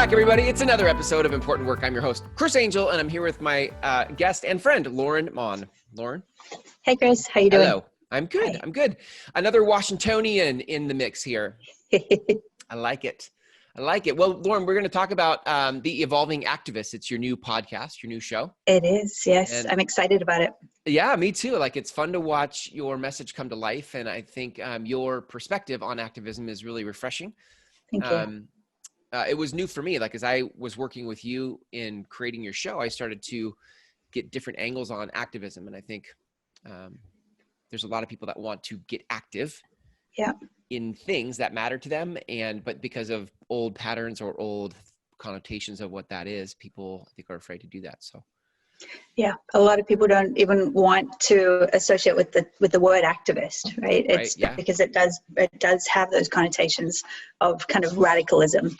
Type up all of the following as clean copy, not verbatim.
back, everybody. It's another episode of Important Work. I'm your host, Chris Angel, and I'm here with my guest and friend, Lorrin Maughan. Lorrin? Hey, Chris. How you doing? Hello. I'm good. Hi. I'm good. Another Washingtonian in the mix here. I like it. I like it. Well, Lorrin, we're going to talk about The Evolving Activist. It's your new podcast, your new show. It is, yes. And I'm excited about it. yeah, me too. Like, it's fun to watch your message come to life, and I think your perspective on activism is really refreshing. Thank you. It was new for me. Like, as I was working with you in creating your show, I started to get different angles on activism. And I think there's a lot of people that want to get active in things that matter to them. But because of old patterns or old connotations of what that is, people, I think, are afraid to do that. So. Yeah, a lot of people don't even want to associate with the word activist, right? It's because it does have those connotations of kind of radicalism.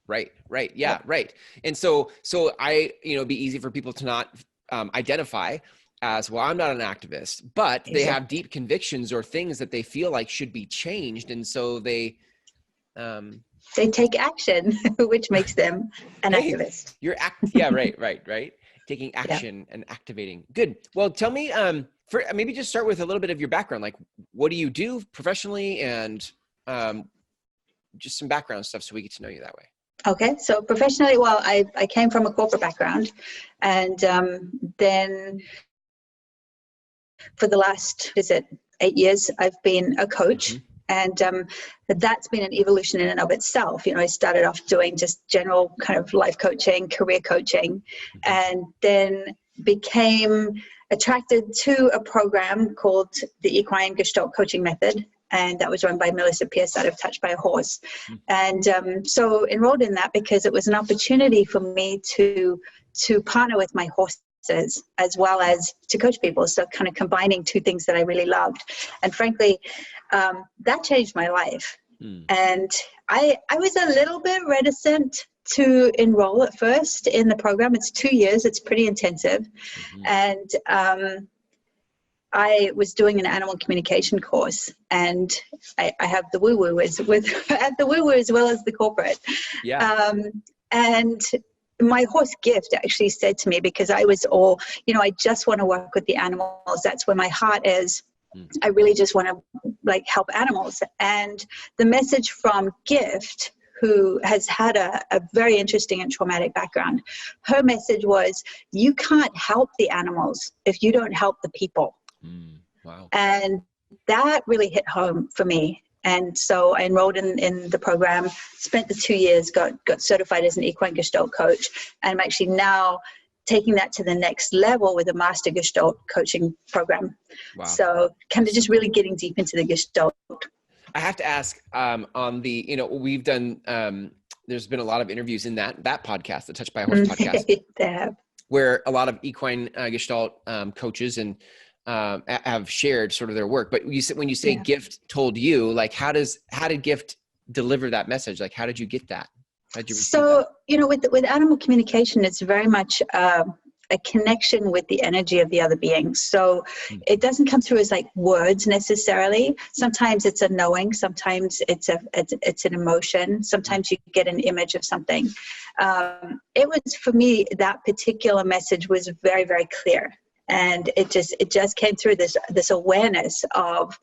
Right. Yeah, right. And so it'd be easy for people to not identify as, well, I'm not an activist, but they have deep convictions or things that they feel like should be changed. And so they take action, which makes them an activist. Right. Taking action and activating. Good. Well, tell me, maybe just start with a little bit of your background. Like, what do you do professionally, and just some background stuff so we get to know you that way. Okay. So professionally, well, I came from a corporate background, and then for the last, 8 years, I've been a coach. Mm-hmm. And that's been an evolution in and of itself. I started off doing just general kind of life coaching, career coaching, and then became attracted to a program called the Equine Gestalt Coaching Method. And that was run by Melissa Pierce out of Touched by a Horse. And so enrolled in that because it was an opportunity for me to partner with my horses as well as to coach people. So kind of combining two things that I really loved. And frankly, that changed my life. And I was a little bit reticent to enroll at first in the program. It's 2 years. It's pretty intensive. And I was doing an animal communication course, and I have the woo-woo I have the woo-woo as well as the corporate. And my horse Gift actually said to me, because I was all, I just want to work with the animals. That's where my heart is. I really just want to help animals. And the message from Gift, who has had a very interesting and traumatic background, her message was, you can't help the animals if you don't help the people. Wow. And that really hit home for me. And so I enrolled in the program, spent the 2 years, got certified as an equine Gestalt coach. And I'm actually now taking that to the next level with a master Gestalt coaching program. Wow. So kind of just really getting deep into the Gestalt. I have to ask on the, we've done, there's been a lot of interviews in that podcast, the Touched by a Horse podcast, where a lot of equine Gestalt coaches and have shared sort of their work. But when you say Gift told you, like, how did Gift deliver that message? Like, how did you get that? How did you receive that? With animal communication, it's very much a connection with the energy of the other being. So it doesn't come through as like words necessarily. Sometimes it's a knowing, sometimes it's an emotion, sometimes you get an image of something. It was, for me, that particular message was very, very clear. And it just came through this awareness of,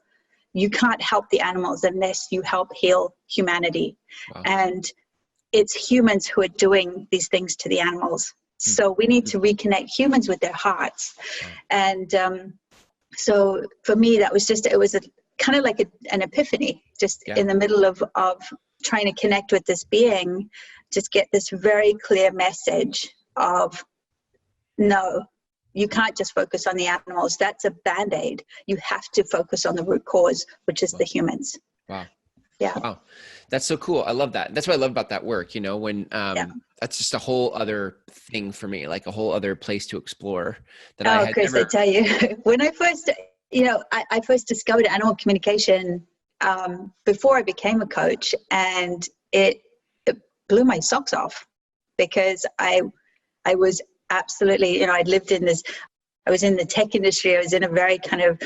you can't help the animals unless you help heal humanity. Wow. And it's humans who are doing these things to the animals. So we need to reconnect humans with their hearts. And so for me, that was it was kind of like an epiphany, just in the middle of trying to connect with this being, just get this very clear message of, no, you can't just focus on the animals. That's a Band-Aid. You have to focus on the root cause, which is the humans. Wow. Yeah. Wow. That's so cool. I love that. That's what I love about that work, when that's just a whole other thing for me, like a whole other place to explore that I had Chris, I tell you, when I first, I first discovered animal communication before I became a coach, and it blew my socks off, because I was absolutely, I was in the tech industry. I was in a very kind of,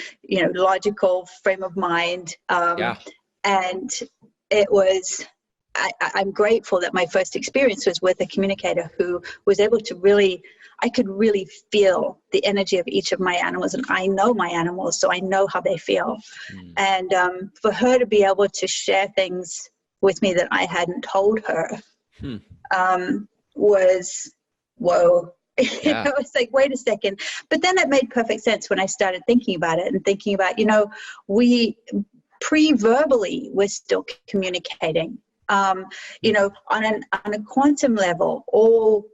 logical frame of mind. And it was I'm grateful that my first experience was with a communicator who was able to really, I could really feel the energy of each of my animals, and I know my animals, so I know how they feel. And for her to be able to share things with me that I hadn't told her was, whoa. Yeah. It's like, wait a second. But then it made perfect sense when I started thinking about it and thinking about, we pre-verbally we're still communicating. On a quantum level, all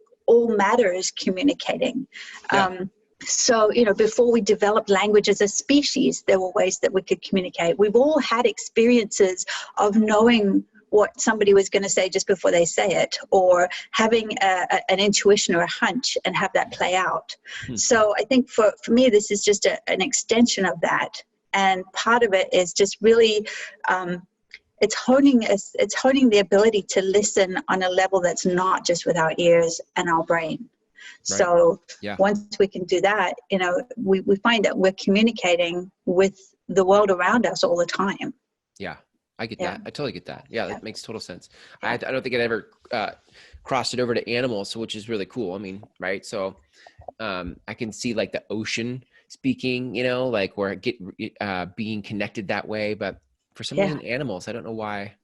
matter is communicating. So, before we developed language as a species, there were ways that we could communicate. We've all had experiences of knowing what somebody was going to say just before they say it, or having an intuition or a hunch and have that play out. So I think for me, this is just an extension of that. And part of it is just really, it's honing the ability to listen on a level that's not just with our ears and our brain. Right. So once we can do that, we find that we're communicating with the world around us all the time. Yeah. I get that. I totally get that. Yeah, that makes total sense. I don't think I'd ever crossed it over to animals, which is really cool. I mean, right? So I can see like the ocean speaking, like where being connected that way. But for some reason, animals, I don't know why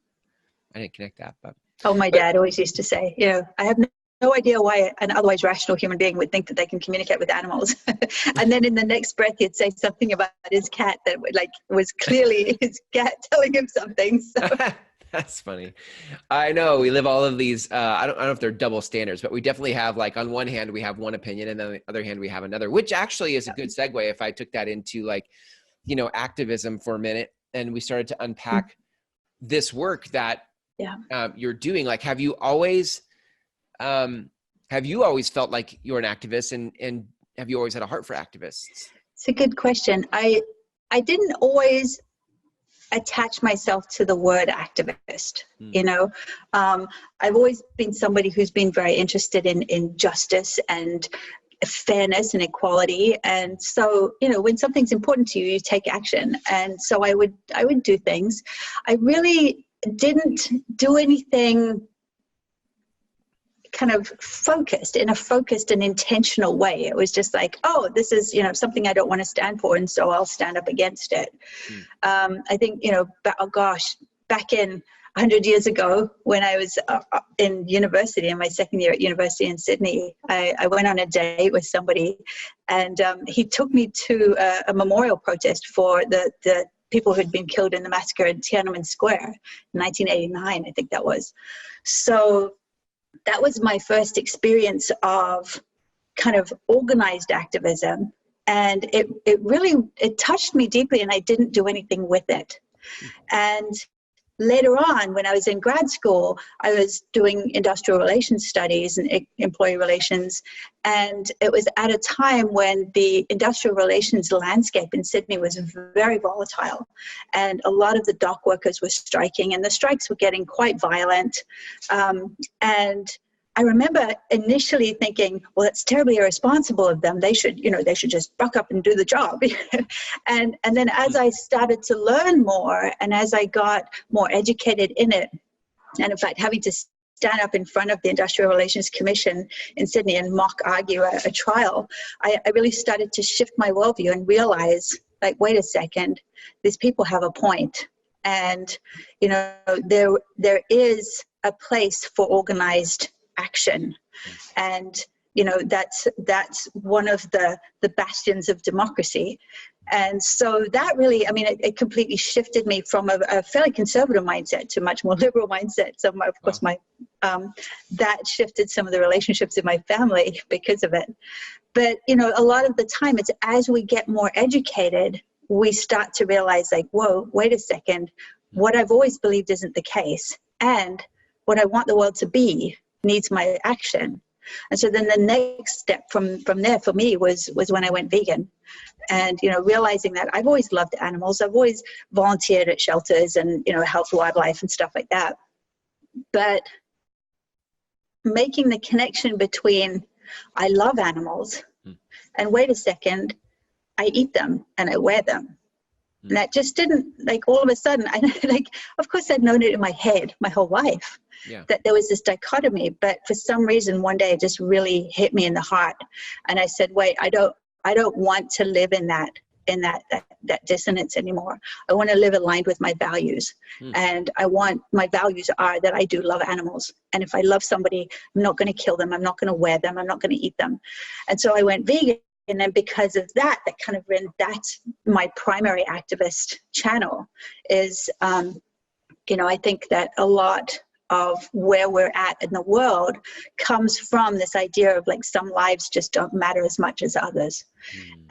I didn't connect that. But my dad always used to say, I have no idea why an otherwise rational human being would think that they can communicate with animals. And then in the next breath, he'd say something about his cat that was clearly his cat telling him something. So. That's funny. I know we live all of these, I don't know if they're double standards, but we definitely have, like, on one hand, we have one opinion, and then on the other hand, we have another, which actually is a good segue if I took that into, like, activism for a minute, and we started to unpack this work that you're doing. Like, have you always felt like you're an activist, and have you always had a heart for activists? It's a good question. I didn't always attach myself to the word activist. I've always been somebody who's been very interested in justice and fairness and equality. And so, when something's important to you, you take action. And so I would do things. I really didn't do anything kind of focused and intentional way. It was just like, oh, this is, something I don't want to stand for, and so I'll stand up against it. I think, back in 100 years ago, when I was in university, in my second year at university in Sydney, I went on a date with somebody, and he took me to a memorial protest for the people who had been killed in the massacre in Tiananmen Square in 1989, I think that was. So that was my first experience of kind of organized activism. And it really touched me deeply, and I didn't do anything with it. And later on, when I was in grad school, I was doing industrial relations studies and employee relations. And it was at a time when the industrial relations landscape in Sydney was very volatile. And a lot of the dock workers were striking, and the strikes were getting quite violent. And I remember initially thinking, well, it's terribly irresponsible of them. They should just buck up and do the job. and then as I started to learn more, and as I got more educated in it, and in fact, having to stand up in front of the Industrial Relations Commission in Sydney and mock argue a trial, I really started to shift my worldview and realize, like, wait a second, these people have a point. And, there is a place for organized action. And that's one of the bastions of democracy. And so that really, it completely shifted me from a fairly conservative mindset to a much more liberal mindset. So of course that shifted some of the relationships in my family because of it. But a lot of the time, it's as we get more educated, we start to realize, like, whoa, wait a second, what I've always believed isn't the case, and what I want the world to be needs my action. And so then the next step from there for me was when I went vegan, and realizing that I've always loved animals. I've always volunteered at shelters and helped wildlife and stuff like that, but making the connection between I love animals and wait a second, I eat them and I wear them. And that just didn't, like, all of a sudden, of course I'd known it in my head my whole life, that there was this dichotomy, but for some reason one day it just really hit me in the heart. And I said, wait, I don't want to live in that dissonance anymore. I want to live aligned with my values. And my values are that I do love animals. And if I love somebody, I'm not going to kill them. I'm not going to wear them. I'm not going to eat them. And so I went vegan. And then because of that kind of, that's my primary activist channel is, I think that a lot of where we're at in the world comes from this idea of, like, some lives just don't matter as much as others.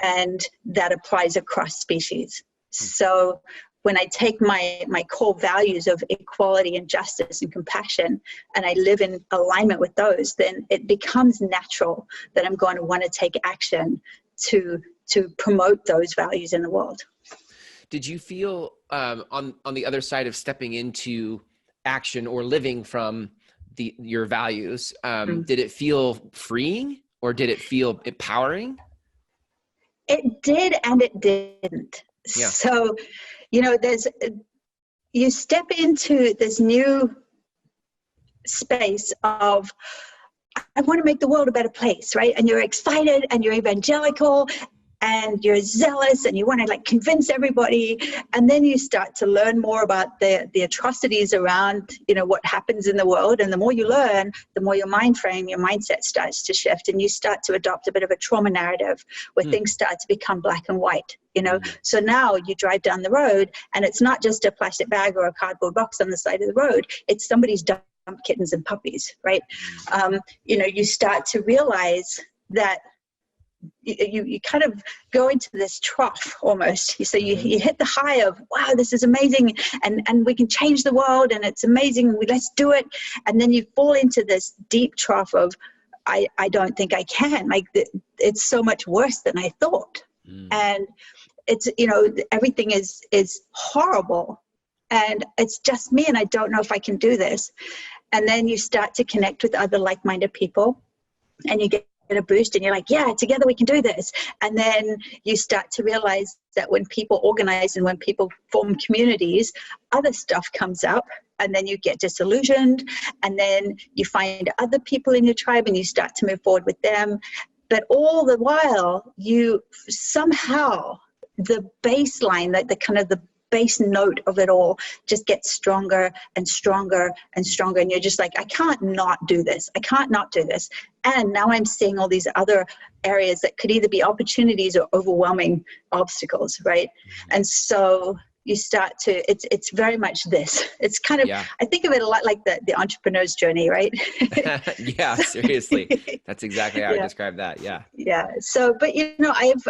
And that applies across species. So when I take my core values of equality and justice and compassion, and I live in alignment with those, then it becomes natural that I'm going to want to take action to promote those values in the world. Did you feel on the other side of stepping into action or living from your values, did it feel freeing or did it feel empowering? It did and it didn't. Yeah. So, you step into this new space of, I want to make the world a better place, right? And you're excited and you're evangelical and you're zealous and you want to, like, convince everybody. And then you start to learn more about the atrocities around, what happens in the world. And the more you learn, the more your mindset starts to shift, and you start to adopt a bit of a trauma narrative where things start to become black and white, So now you drive down the road and it's not just a plastic bag or a cardboard box on the side of the road. It's somebody's dumped kittens and puppies, right? You start to realize that you kind of go into this trough almost. So you hit the high of, wow, this is amazing, and we can change the world, and it's amazing, let's do it. And then you fall into this deep trough of, I don't think I can. Like, it's so much worse than I thought. And it's, everything is horrible, and it's just me, and I don't know if I can do this. And then you start to connect with other like-minded people, and you get a boost, and you're like, yeah, together we can do this. And then you start to realize that when people organize and when people form communities, other stuff comes up, and then you get disillusioned, and then you find other people in your tribe and you start to move forward with them. But all the while, you somehow, the baseline, the kind of the base note of it all just gets stronger and stronger and stronger. And you're just like, I can't not do this. I can't not do this. And now I'm seeing all these other areas that could either be opportunities or overwhelming obstacles, right? And so you start to, it's very much this. It's kind of, I think of it a lot like the entrepreneur's journey, right? Yeah, seriously. That's exactly how I describe that. Yeah. Yeah. So, but, I've,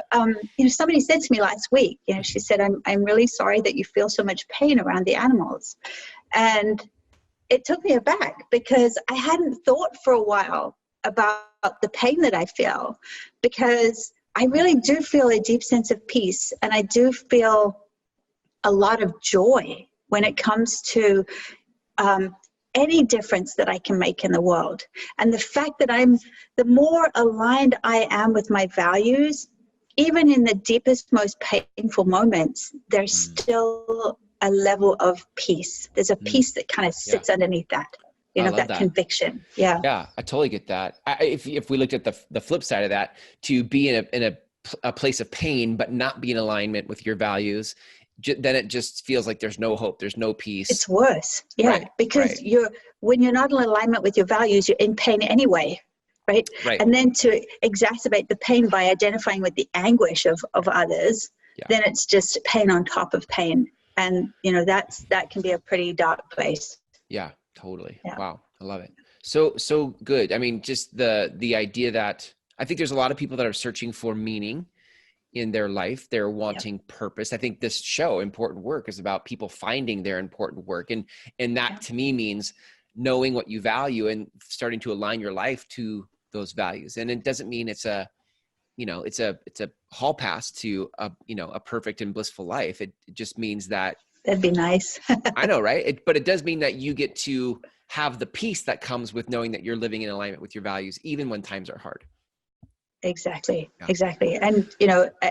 somebody said to me last week, she said, I'm really sorry that you feel so much pain around the animals. And it took me aback because I hadn't thought for a while about the pain that I feel, because I really do feel a deep sense of peace. And I do feel a lot of joy when it comes to any difference that I can make in the world. And the fact that the more aligned I am with my values, even in the deepest, most painful moments, there's still a level of peace. There's a peace that kind of sits underneath that, that conviction. Yeah. Yeah, I totally get that. If we looked at the flip side of that, to be in a place of pain, but not be in alignment with your values, then it just feels like there's no hope. There's no peace. It's worse. Yeah. Right, because when you're not in alignment with your values, you're in pain anyway. Right. And then to exacerbate the pain by identifying with the anguish of others, then it's just pain on top of pain. And, that can be a pretty dark place. Yeah, totally. Yeah. Wow. I love it. So good. I mean, just the idea that I think there's a lot of people that are searching for meaning in their life. They're wanting purpose. I think this show, Important Work, is about people finding their important work. And that to me means knowing what you value and starting to align your life to those values. And it doesn't mean it's a hall pass to a perfect and blissful life. It just means that that'd be nice. I know, right? But it does mean that you get to have the peace that comes with knowing that you're living in alignment with your values, even when times are hard. Exactly. And,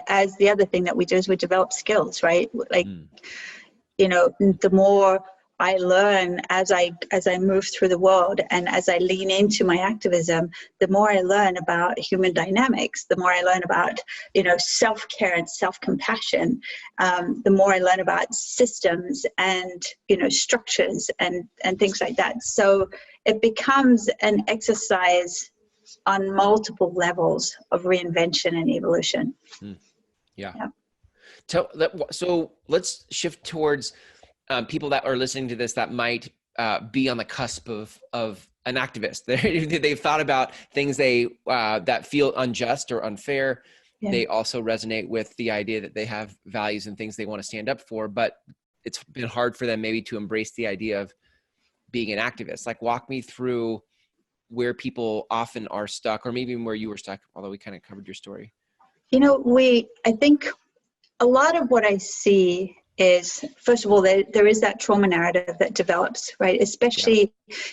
as the other thing that we do is we develop skills, right? Like, the more I learn as I move through the world and as I lean into my activism, the more I learn about human dynamics, the more I learn about, self-care and self-compassion, the more I learn about systems and, structures and things like that. So it becomes an exercise on multiple levels of reinvention and evolution. Yeah. So let's shift towards people that are listening to this that might be on the cusp of an activist. They've thought about things that feel unjust or unfair. Yeah. They also resonate with the idea that they have values and things they want to stand up for, but it's been hard for them maybe to embrace the idea of being an activist. Like, walk me through where people often are stuck, or maybe even where you were stuck, although we kind of covered your story. I think a lot of what I see is, first of all, there is that trauma narrative that develops, right? Especially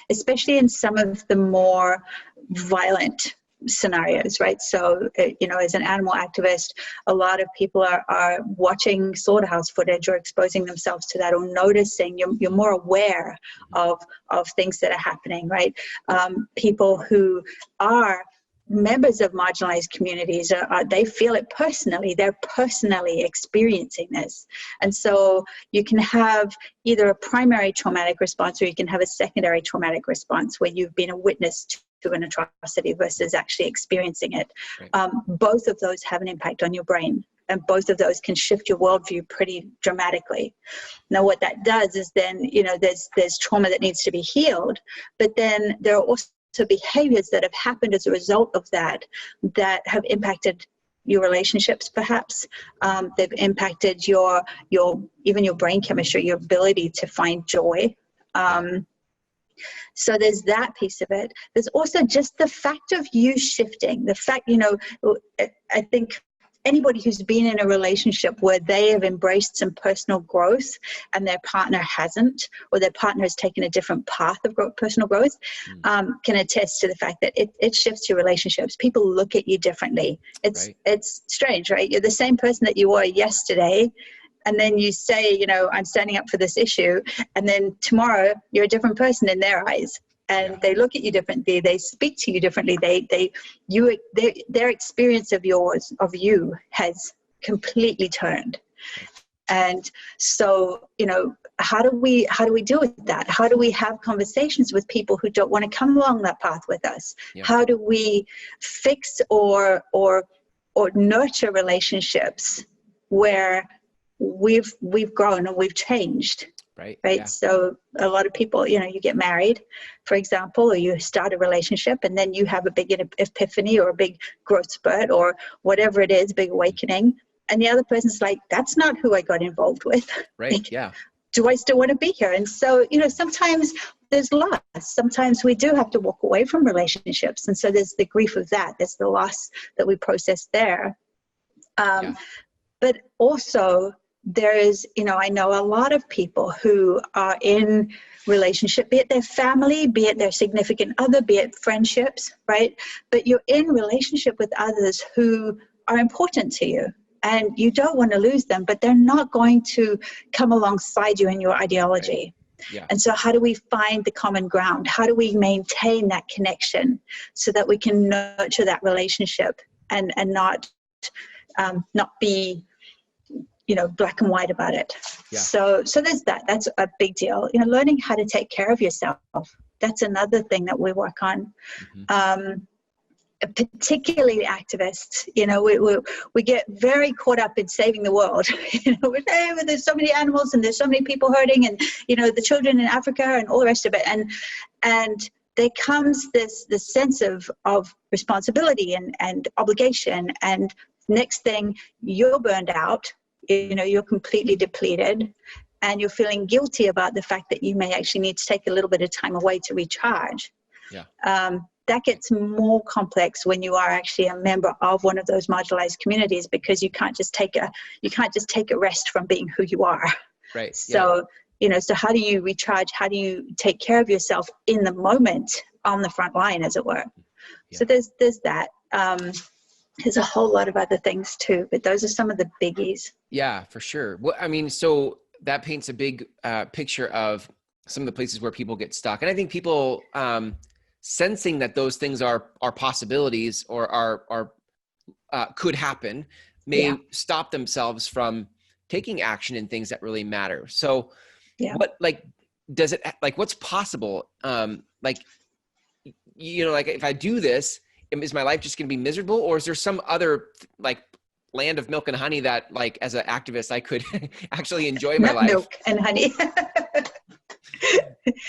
in some of the more violent scenarios, right? So, as an animal activist, a lot of people are watching slaughterhouse footage or exposing themselves to that, or noticing. You're more aware of things that are happening, right? People who are members of marginalized communities, they feel it personally. They're personally experiencing this. And so you can have either a primary traumatic response, or you can have a secondary traumatic response where you've been a witness to an atrocity versus actually experiencing it. Right. Both of those have an impact on your brain, and both of those can shift your worldview pretty dramatically. Now, what that does is then, there's trauma that needs to be healed, but then there are also behaviors that have happened as a result of that have impacted your relationships, perhaps. They've impacted your even your brain chemistry, your ability to find joy. So there's that piece of it. There's also just the fact of you shifting. The fact, I think anybody who's been in a relationship where they have embraced some personal growth and their partner hasn't, or their partner has taken a different path of personal growth, can attest to the fact that it shifts your relationships. People look at you differently. It's strange, right? You're the same person that you were yesterday, and then you say, I'm standing up for this issue, and then tomorrow you're a different person in their eyes. And they look at you differently. They speak to you differently. Their experience of you has completely turned. And so, how do we deal with that? How do we have conversations with people who don't want to come along that path with us? Yeah. How do we fix or nurture relationships where we've grown and we've changed? Right. Yeah. So a lot of people, you get married, for example, or you start a relationship, and then you have a big epiphany or a big growth spurt or whatever it is, big awakening. And the other person's like, that's not who I got involved with. Right. Like, yeah. Do I still want to be here? And so, sometimes there's loss. Sometimes we do have to walk away from relationships. And so there's the grief of that. There's the loss that we process there. But also, there is, I know a lot of people who are in relationship, be it their family, be it their significant other, be it friendships, right? But you're in relationship with others who are important to you, and you don't want to lose them, but they're not going to come alongside you in your ideology. Right. Yeah. And so how do we find the common ground? How do we maintain that connection so that we can nurture that relationship and not be black and white about it. Yeah. So there's that. That's a big deal. Learning how to take care of yourself. That's another thing that we work on. Mm-hmm. Particularly activists, we get very caught up in saving the world. There's so many animals and there's so many people hurting, and the children in Africa and all the rest of it. And there comes this sense of responsibility and obligation. And next thing, you're burned out. You're completely depleted, and you're feeling guilty about the fact that you may actually need to take a little bit of time away to recharge. Yeah. That gets more complex when you are actually a member of one of those marginalized communities, because you can't just take a rest from being who you are. Right. So, so how do you recharge? How do you take care of yourself in the moment on the front line, as it were? Yeah. So there's that. There's a whole lot of other things too, but those are some of the biggies. Yeah, for sure. Well, I mean, so that paints a big picture of some of the places where people get stuck. And I think people sensing that those things are possibilities or are could happen may stop themselves from taking action in things that really matter. So what, like, does it, like, what's possible? Like, you know, like if I do this, is my life just going to be miserable, or is there some other like land of milk and honey that, like, as an activist, I could actually enjoy my life? Milk and honey.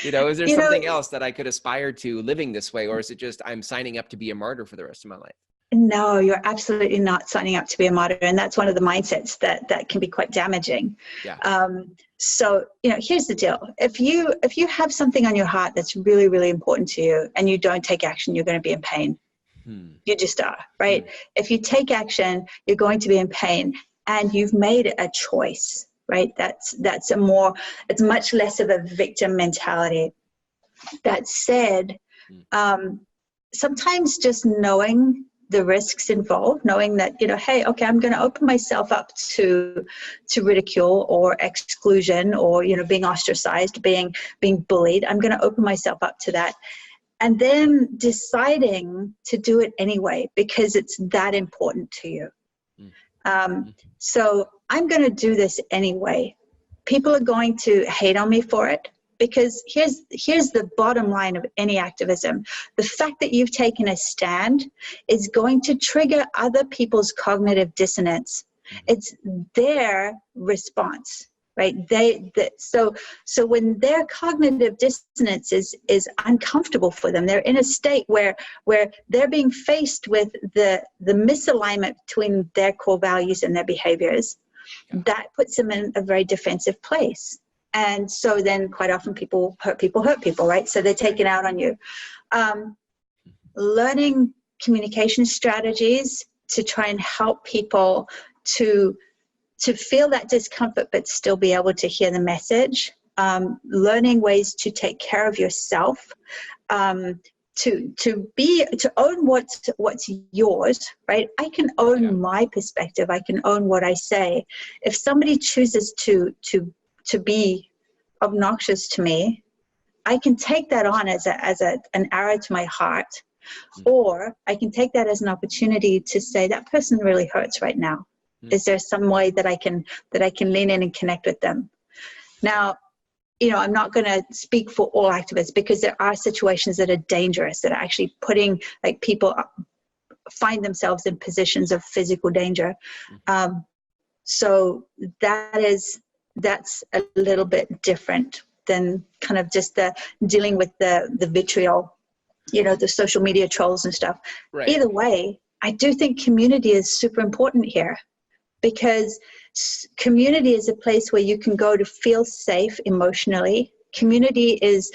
You know, is there something else that I could aspire to living this way, or is it just I'm signing up to be a martyr for the rest of my life? No, you're absolutely not signing up to be a martyr, and that's one of the mindsets that can be quite damaging. Yeah. So, you know, here's the deal: if you have something on your heart that's really, really important to you, and you don't take action, you're going to be in pain. You just are, right? If you take action, you're going to be in pain, and you've made a choice, right? It's much less of a victim mentality. That said, sometimes just knowing the risks involved, knowing that, you know, hey, okay, I'm going to open myself up to ridicule or exclusion, or, you know, being ostracized, being bullied. I'm going to open myself up to that. And then deciding to do it anyway, because it's that important to you. So I'm going to do this anyway. People are going to hate on me for it, because here's the bottom line of any activism. The fact that you've taken a stand is going to trigger other people's cognitive dissonance. It's their response. Right? So when their cognitive dissonance is uncomfortable for them, they're in a state where they're being faced with the misalignment between their core values and their behaviors. That puts them in a very defensive place. And so then quite often people hurt people, right? So they're taken out on you. Learning communication strategies to try and help people to feel that discomfort but still be able to hear the message, learning ways to take care of yourself, to own what's yours, right? I can own my perspective. I can own what I say. If somebody chooses to be obnoxious to me, I can take that on as an arrow to my heart, or I can take that as an opportunity to say that person really hurts right now. Is there some way that I can lean in and connect with them? Now, you know, I'm not going to speak for all activists, because there are situations that are dangerous, that are actually putting, like, people find themselves in positions of physical danger. So that's a little bit different than kind of just the dealing with the vitriol, you know, the social media trolls and stuff. Right. Either way, I do think community is super important here. Because community is a place where you can go to feel safe emotionally. Community is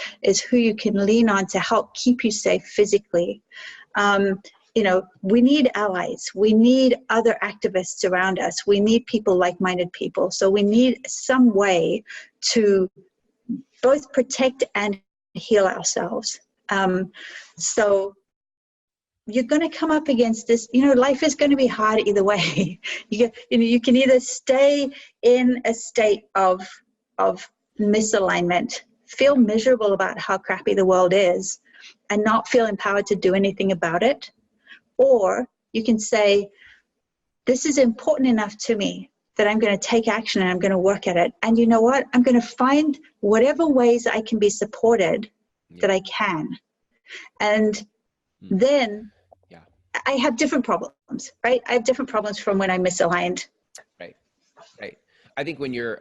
who you can lean on to help keep you safe physically. You know, we need allies. We need other activists around us. We need people, like-minded people. So we need some way to both protect and heal ourselves. So you're going to come up against this, you know, life is going to be hard either way. You can either stay in a state of misalignment, feel miserable about how crappy the world is, and not feel empowered to do anything about it. Or you can say, this is important enough to me that I'm going to take action and I'm going to work at it. And you know what? I'm going to find whatever ways I can be supported that I can. And then I have different problems, right? I have different problems from when I'm misaligned. Right. I think when you're,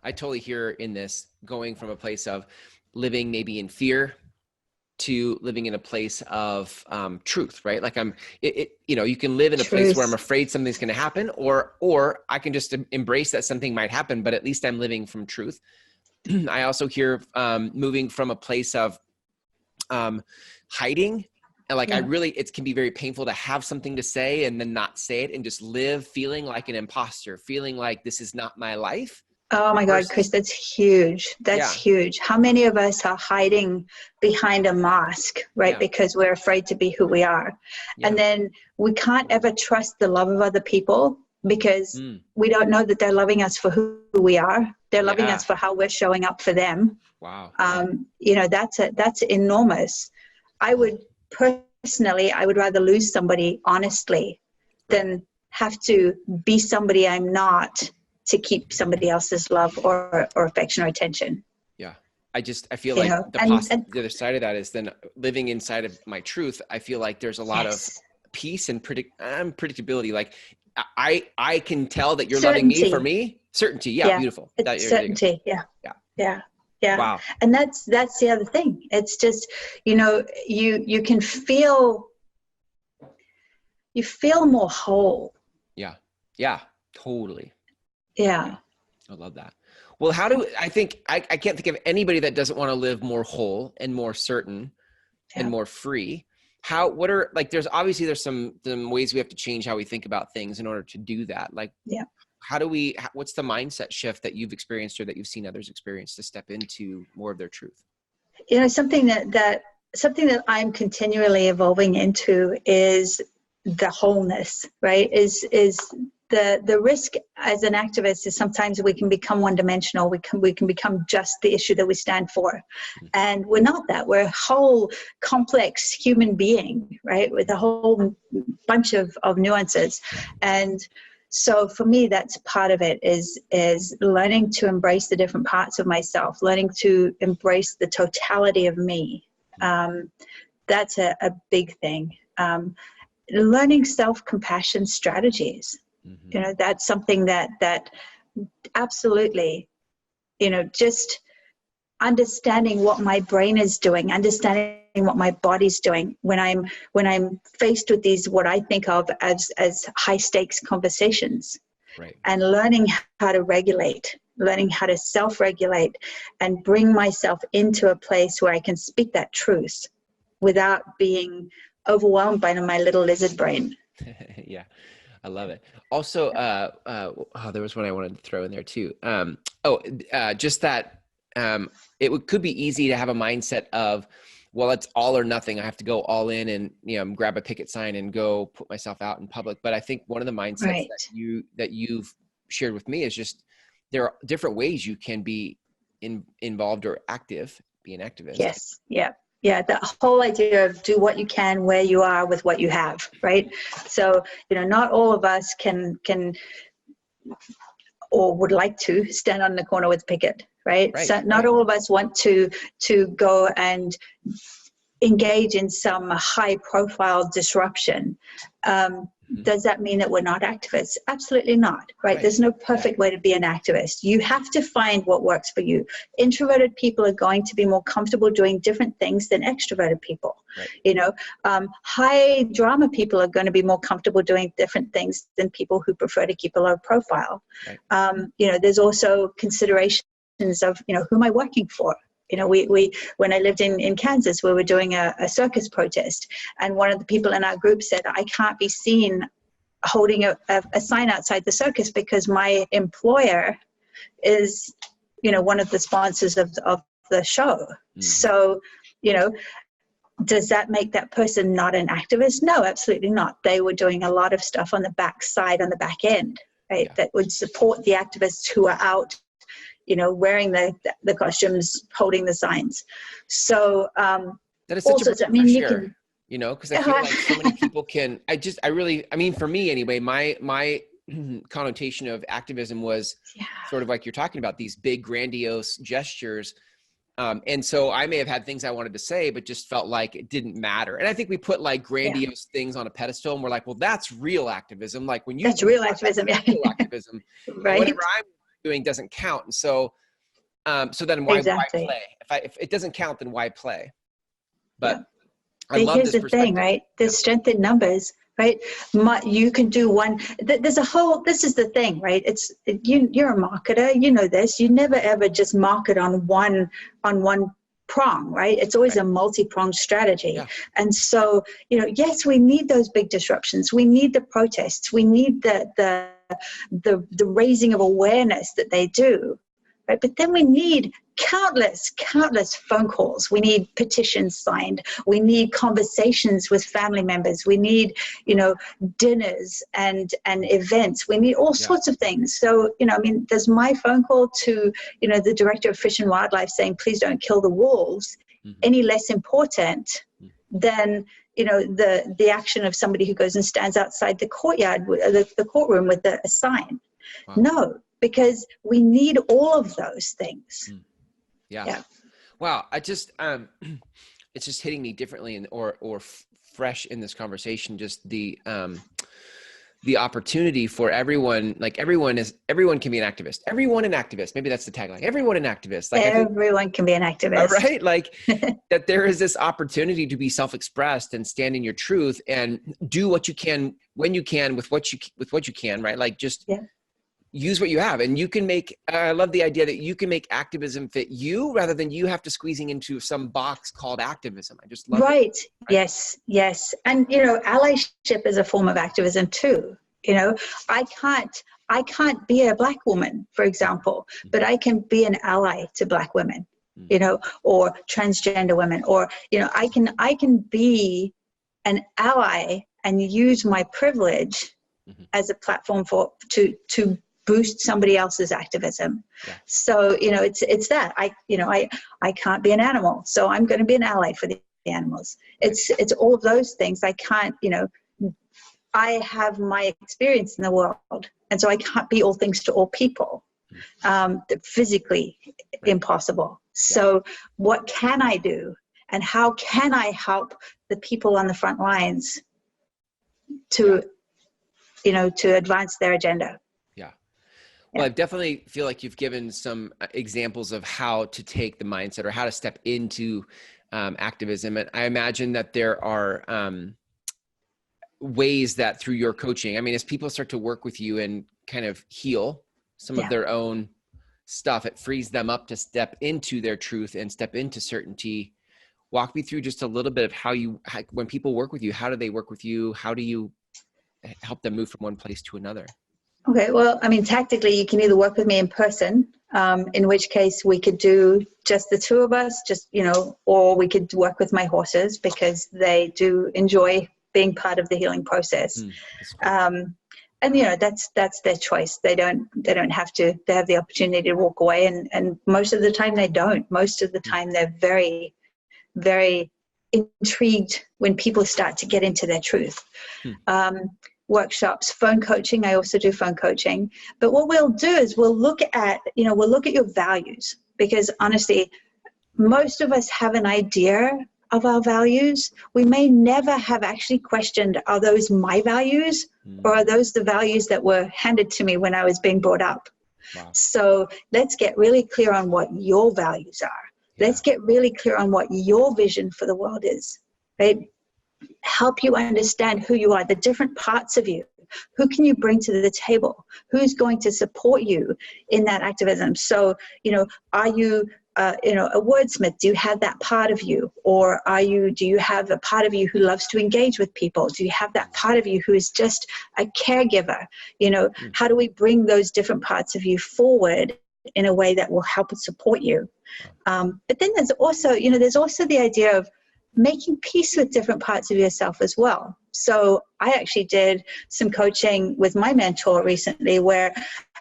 I totally hear in this going from a place of living maybe in fear to living in a place of truth, right? Like you know, you can live in a place where I'm afraid something's going to happen, or I can just embrace that something might happen, but at least I'm living from truth. I also hear moving from a place of hiding. And like, it can be very painful to have something to say and then not say it and just live feeling like an imposter, feeling like this is not my life. Oh my God, Chris, that's huge. That's huge. How many of us are hiding behind a mask, right? Because we're afraid to be who we are. And then we can't ever trust the love of other people because we don't know that they're loving us for who we are. They're loving us for how we're showing up for them. Wow. You know, that's enormous. I would rather lose somebody honestly than have to be somebody I'm not to keep somebody else's love or affection or attention. Yeah. I feel like the other side of that is then living inside of my truth. I feel like there's a lot of peace and predictability. Like I can tell that you're loving me for me. Certainty. Yeah. Beautiful. It's certainty. Yeah. Wow. And that's the other thing. It's just, you know, you can feel more whole. Yeah. Totally. Yeah. I love that. Well, I can't think of anybody that doesn't want to live more whole and more certain and more free. There's some ways we have to change how we think about things in order to do that. Like, what's the mindset shift that you've experienced or that you've seen others experience to step into more of their truth? You know, something that I'm continually evolving into is the wholeness, right? Is the risk as an activist is sometimes we can become one-dimensional. We can become just the issue that we stand for, and we're not that. We're a whole complex human being, right, with a whole bunch of nuances. And so for me, that's part of it is learning to embrace the different parts of myself, learning to embrace the totality of me. That's a big thing. Learning self-compassion strategies. You know, that's something that absolutely, you know, just understanding what my brain is doing, understanding what my body's doing when I'm faced with these, what I think of as high stakes conversations, right. And learning how to regulate, learning how to self-regulate and bring myself into a place where I can speak that truth without being overwhelmed by my little lizard brain. Yeah. I love it. Also, there was one I wanted to throw in there too. Just that could be easy to have a mindset of, well, it's all or nothing. I have to go all in and, you know, grab a picket sign and go put myself out in public. But I think one of the mindsets that you've shared with me is just there are different ways you can be involved or active, be an activist. Yes. Yeah. Yeah, the whole idea of do what you can where you are with what you have, right? So, you know, not all of us can or would like to stand on the corner with picket, right? So not all of us want to go and engage in some high profile disruption. Does that mean that we're not activists? Absolutely not, right? There's no perfect way to be an activist. You have to find what works for you. Introverted people are going to be more comfortable doing different things than extroverted people. You know, high drama people are going to be more comfortable doing different things than people who prefer to keep a low profile. You know, there's also considerations of, you know, who am I working for? You know, we when I lived in Kansas, we were doing a circus protest, and one of the people in our group said, I can't be seen holding a sign outside the circus because my employer is, you know, one of the sponsors of the show. So, you know, does that make that person not an activist? No, absolutely not. They were doing a lot of stuff on the back side, on the back end, right, that would support the activists who are out, you know, wearing the costumes, holding the signs. So that is such a share, you know, because I feel like so many people can. For me anyway, my connotation of activism was sort of like you're talking about, these big grandiose gestures. And so I may have had things I wanted to say, but just felt like it didn't matter. And I think we put like grandiose things on a pedestal and we're like, well, that's real activism. Like when you that's real activism, real activism, right? Whatever I'm doing doesn't count. And so then why play? If it doesn't count, then why play? But I love this perspective. Here's the thing, right? There's strength in numbers, right? You can do one. This is the thing, right? You're a marketer. You know this. You never ever just market on one prong, right? It's always a multi-pronged strategy. Yeah. And so, yes, we need those big disruptions. We need the protests. We need the raising of awareness that they do, right? But then we need countless phone calls. We need petitions signed. We need conversations with family members. We need, dinners and events. We need all sorts of things. So, does my phone call to, the director of Fish and Wildlife saying, please don't kill the wolves, any less important than, the action of somebody who goes and stands outside the courtyard, the courtroom with a sign? Wow. No, because we need all of those things. Yeah. Wow. I just, it's just hitting me differently or fresh in this conversation. Just the opportunity for everyone, like everyone can be an activist. Everyone an activist. Maybe that's the tagline. Everyone an activist. Like everyone can be an activist. Right? Like that there is this opportunity to be self-expressed and stand in your truth and do what you can, when you can, with what you can, right? Like just use what you have, and you can make, I love the idea that you can make activism fit you rather than you have to squeezing into some box called activism. I just love it. Right. Yes. And, allyship is a form of activism too. I can't be a Black woman, for example, but I can be an ally to Black women, or transgender women, or, I can be an ally and use my privilege as a platform to boost somebody else's activism. So, it's that I can't be an animal, so I'm going to be an ally for the animals. It's all of those things. I can't, I have my experience in the world, and so I can't be all things to all people. Physically impossible. So what can I do, and how can I help the people on the front lines to advance their agenda? Well, I definitely feel like you've given some examples of how to take the mindset or how to step into activism. And I imagine that there are ways that through your coaching, as people start to work with you and kind of heal some of their own stuff, it frees them up to step into their truth and step into certainty. Walk me through just a little bit of when people work with you, how do they work with you? How do you help them move from one place to another? Okay, well, tactically, you can either work with me in person, in which case we could do just the two of us, or we could work with my horses because they do enjoy being part of the healing process. Cool. And that's their choice. They don't have to. They have the opportunity to walk away, and most of the time they don't. Most of the time they're very, very intrigued when people start to get into their truth. Workshops, phone coaching. I also do phone coaching. But what we'll do is we'll look at your values, because honestly, most of us have an idea of our values. We may never have actually questioned, are those my values, or are those the values that were handed to me when I was being brought up? Wow. So let's get really clear on what your values are. Let's get really clear on what your vision for the world is, right? Help you understand who you are, the different parts of you. Who can you bring to the table? Who's going to support you in that activism? So, are you, a wordsmith? Do you have that part of you? Or do you have a part of you who loves to engage with people? Do you have that part of you who is just a caregiver? How do we bring those different parts of you forward in a way that will help and support you? But then there's also the idea of making peace with different parts of yourself as well. So I actually did some coaching with my mentor recently where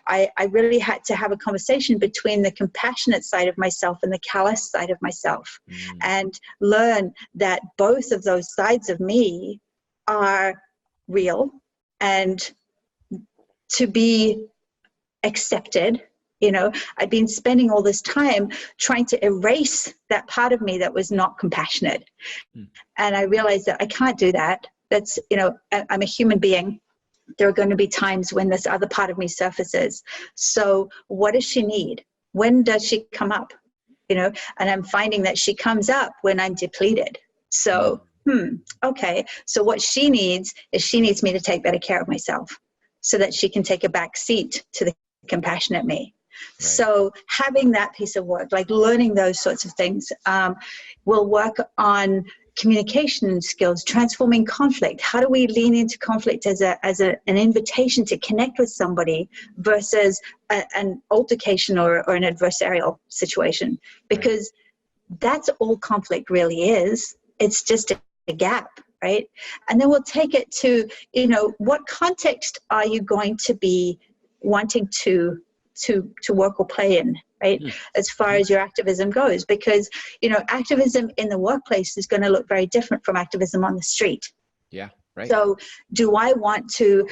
I really had to have a conversation between the compassionate side of myself and the callous side of myself, and learn that both of those sides of me are real and to be accepted. I'd been spending all this time trying to erase that part of me that was not compassionate. And I realized that I can't do that. That's, I'm a human being. There are going to be times when this other part of me surfaces. So what does she need? When does she come up? And I'm finding that she comes up when I'm depleted. So, okay. So what she needs is she needs me to take better care of myself so that she can take a back seat to the compassionate me. So having that piece of work, like learning those sorts of things, will work on communication skills, transforming conflict. How do we lean into conflict as an invitation to connect with somebody versus an altercation or an adversarial situation? Because that's all conflict really is. It's just a gap, right? And then we'll take it to, what context are you going to be wanting to work or play in, right? As far as your activism goes, because, activism in the workplace is going to look very different from activism on the street. Yeah. Right. So do I want to,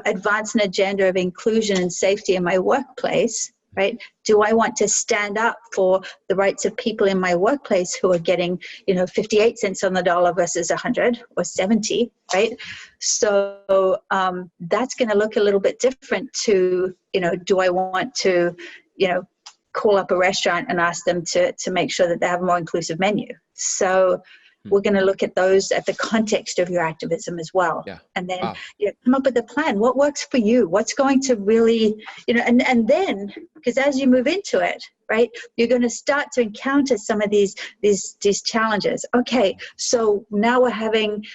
advance an agenda of inclusion and safety in my workplace, right? Do I want to stand up for the rights of people in my workplace who are getting, 58 cents on the dollar versus 100 or 70, right? So that's going to look a little bit different to, do I want to, call up a restaurant and ask them to make sure that they have a more inclusive menu? So we're going to look at those at the context of your activism as well. Yeah. And then come up with a plan. What works for you? What's going to really, and then, because as you move into it, right, you're going to start to encounter some of these challenges. Okay, so now we're having,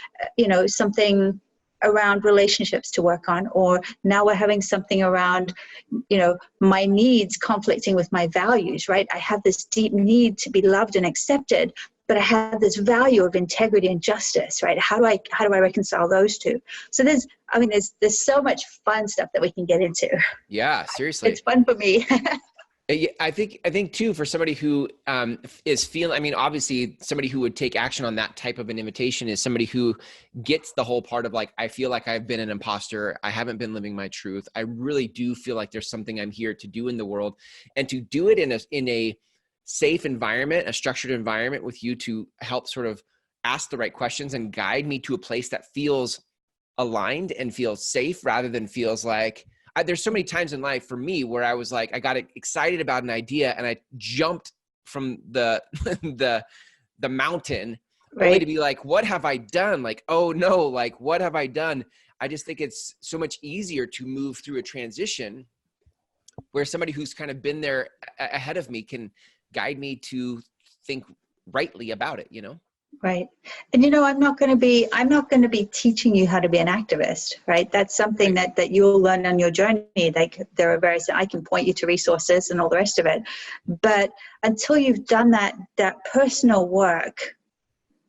something around relationships to work on, or now we're having something around, my needs conflicting with my values, right? I have this deep need to be loved and accepted, but I have this value of integrity and justice, right? How do I reconcile those two? So there's so much fun stuff that we can get into. Yeah, seriously. It's fun for me. I think too, for somebody who is feeling, obviously somebody who would take action on that type of an invitation is somebody who gets the whole part of like, I feel like I've been an imposter. I haven't been living my truth. I really do feel like there's something I'm here to do in the world, and to do it in a safe environment, a structured environment with you to help sort of ask the right questions and guide me to a place that feels aligned and feels safe rather than feels like, there's so many times in life for me where I was like, I got excited about an idea and I jumped from the mountain, only to be like, what have I done? Like, oh no, like, what have I done? I just think it's so much easier to move through a transition where somebody who's kind of been there ahead of me can guide me to think rightly about it, Right. And, I'm not going to be teaching you how to be an activist, right? That's something that you'll learn on your journey. Like there are I can point you to resources and all the rest of it. But until you've done that personal work,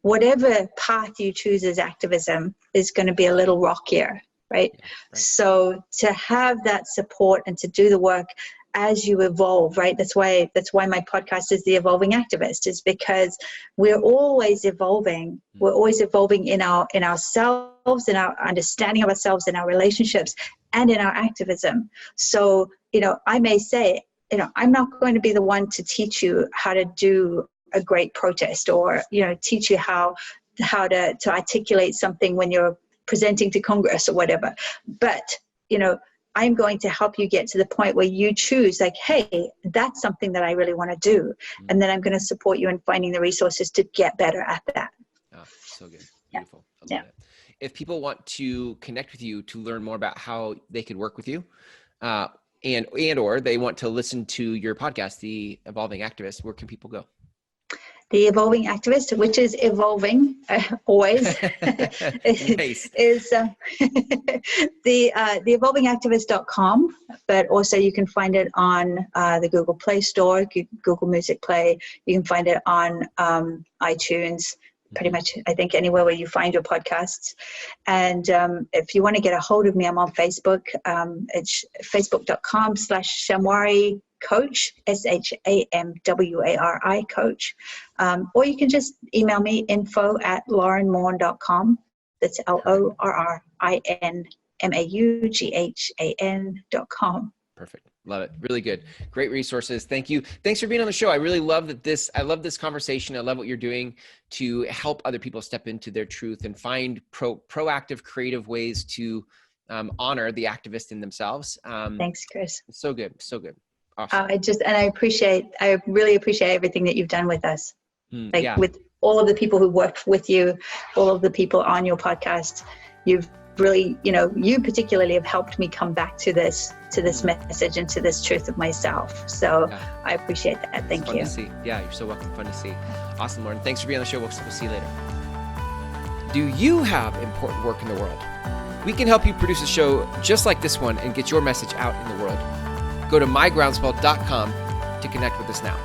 whatever path you choose as activism is going to be a little rockier, right? So to have that support and to do the work as you evolve, right? That's why my podcast is The Evolving Activist, is because we're always evolving. We're always evolving in ourselves, in our understanding of ourselves, in our relationships, and in our activism. So, I may say, I'm not going to be the one to teach you how to do a great protest, or, teach you how to articulate something when you're presenting to Congress or whatever. But, I'm going to help you get to the point where you choose, like, hey, that's something that I really want to do. And then I'm going to support you in finding the resources to get better at that. Oh, so good. Beautiful. I love it. If people want to connect with you to learn more about how they could work with you, or they want to listen to your podcast, The Evolving Activist, where can people go? The Evolving Activist, which is evolving always, Nice. is the evolvingactivist.com, but also you can find it on the Google Play Store, Google Music Play. You can find it on iTunes, pretty much, I think, anywhere where you find your podcasts. And if you want to get a hold of me, I'm on Facebook. It's facebook.com/Shamwari Coach, SHAMWARI Coach. Or you can just email me, info@lorrinmaughan.com. That's LORRINMAUGHAN.com. Perfect. Love it. Really good. Great resources. Thank you. Thanks for being on the show. I really love I love this conversation. I love what you're doing to help other people step into their truth and find proactive, creative ways to honor the activist in themselves. Thanks, Chris. So good. So good. Awesome. I really appreciate everything that you've done with us. With all of the people who work with you, all of the people on your podcast, you've really, you particularly have helped me come back to this message and to this truth of myself. So I appreciate that. Thank you. Fun to see. Yeah, you're so welcome. Fun to see. Awesome, Lorrin. Thanks for being on the show. We'll see you later. Do you have important work in the world? We can help you produce a show just like this one and get your message out in the world. Go to mygroundswell.com to connect with us now.